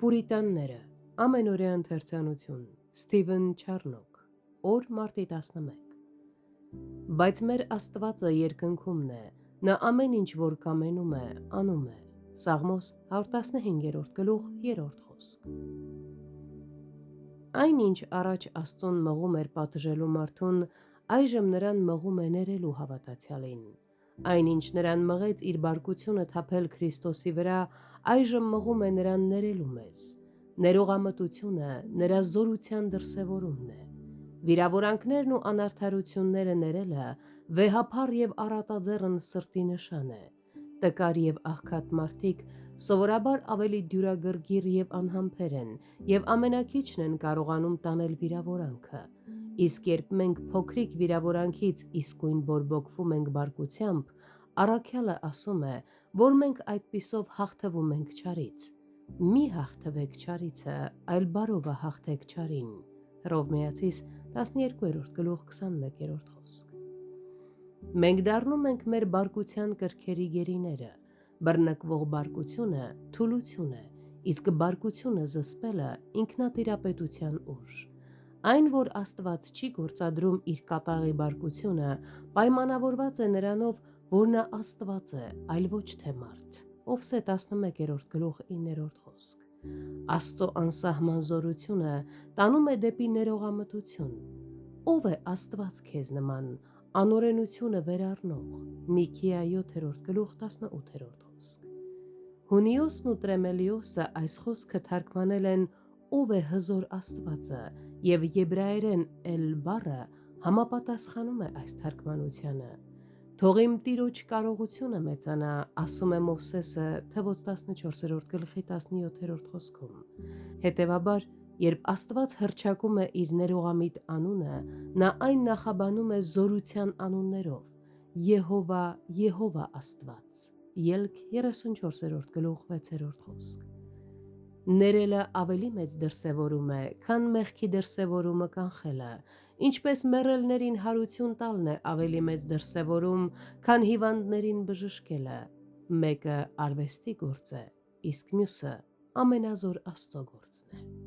Պուրիտանները, ամենօրյա ընթերցանություն, Սթիվեն Չարնոկ, օր մարտի 11։ Բայց մեր Աստվածը երկնքումն է, նա ամեն ինչ, որ կամենում է, անում է։ Սաղմոս 115-րդ գլուխ 3-րդ խոսք։ Այն ինչ առաջ Աստծուն մղում էր պատժելու մարդուն, այժմ նրան մղում է ներելու հավատացյալին։ Այն ինչ նրան մղեց իր բարկությունը թափել Քրիստոսի վրա, այժմ մղում է նրան ներելու մեզ։ Ներողամտությունը նրա զորության դրսևորումն է։ Վիրավորանքներն ու անարդարությունները ներելը վեհափառ եւ առատաձեռն սրտի նշան է։ Տկար եւ աղքատ մարդիկ սովորաբար ավելի դյուրագրգիռ եւ անհամբեր են եւ ամենակիչն են կարողանում տանել վիրավորանքը։ Իսկ երբ մենք փոքրիկ վիրավորանքից իսկույն բորբոքվում ենք բարկությամբ, առաքյալը ասում է, որ մենք այդպիսով հաղթվում ենք չարից։ Մի հաղթվեք չարիցը, այլ բարովը հաղթեք չարին։ Հռովմայացիս 12-րդ գլուխ 21-րդ խոսք։ Մենք դառնում ենք մեր բարկության կրքերի գերիները։ Բռնկվող բարկությունը թուլություն է, իսկ բարկությունը զսպելը ինքնատիրապետության ուժ։ Այն, որ Աստված չի գործադրում իր կատաղի բարկությունը, պայմանավորված է նրանով, որ նա Աստված է, այլ ոչ թե մարդ։ Ովսե 11-րդ գլուխ 9-րդ խոսք։ Աստծո անսահման զորությունը տանում է դեպի ներողամտություն։ Ո՞վ է Աստված քեզ նման, անօրենությունը վերառնող։ Միքիա 7-րդ գլուխ 18-րդ խոսք։ Հունիոսն ու Տրեմելիոսը այս խոսքը թարգմանել են «Ով է հզոր Աստվածը» եւ եբրայերեն «էլ» բառը համապատասխանում է այս թարգմանությանը։ Թող իմ Տիրոջ կարողությունը մեծանա, ասում է Մովսեսը Թվոց 14-րդ գլխի 17-րդ խոսքում։ Հետևաբար, երբ Աստված հռչակում է իր ներողամիտ անունը, նա այն նախաբանում է զորության անուններով. Եհովա, Եհովա Աստված։ Ելք 34-րդ գլուխ 6-րդ խոսք։ Ներելը ավելի մեծ դրսևորում է, քան մեղքի դրսևորումը կանխելը, ինչպես մեռելներին հարություն տալն է ավելի մեծ դրսևորում, քան հիվանդներին բժշկելը։ Մեկը արվեստի գործ է, իսկ մյուսը ամենազոր Աստծո գործն է։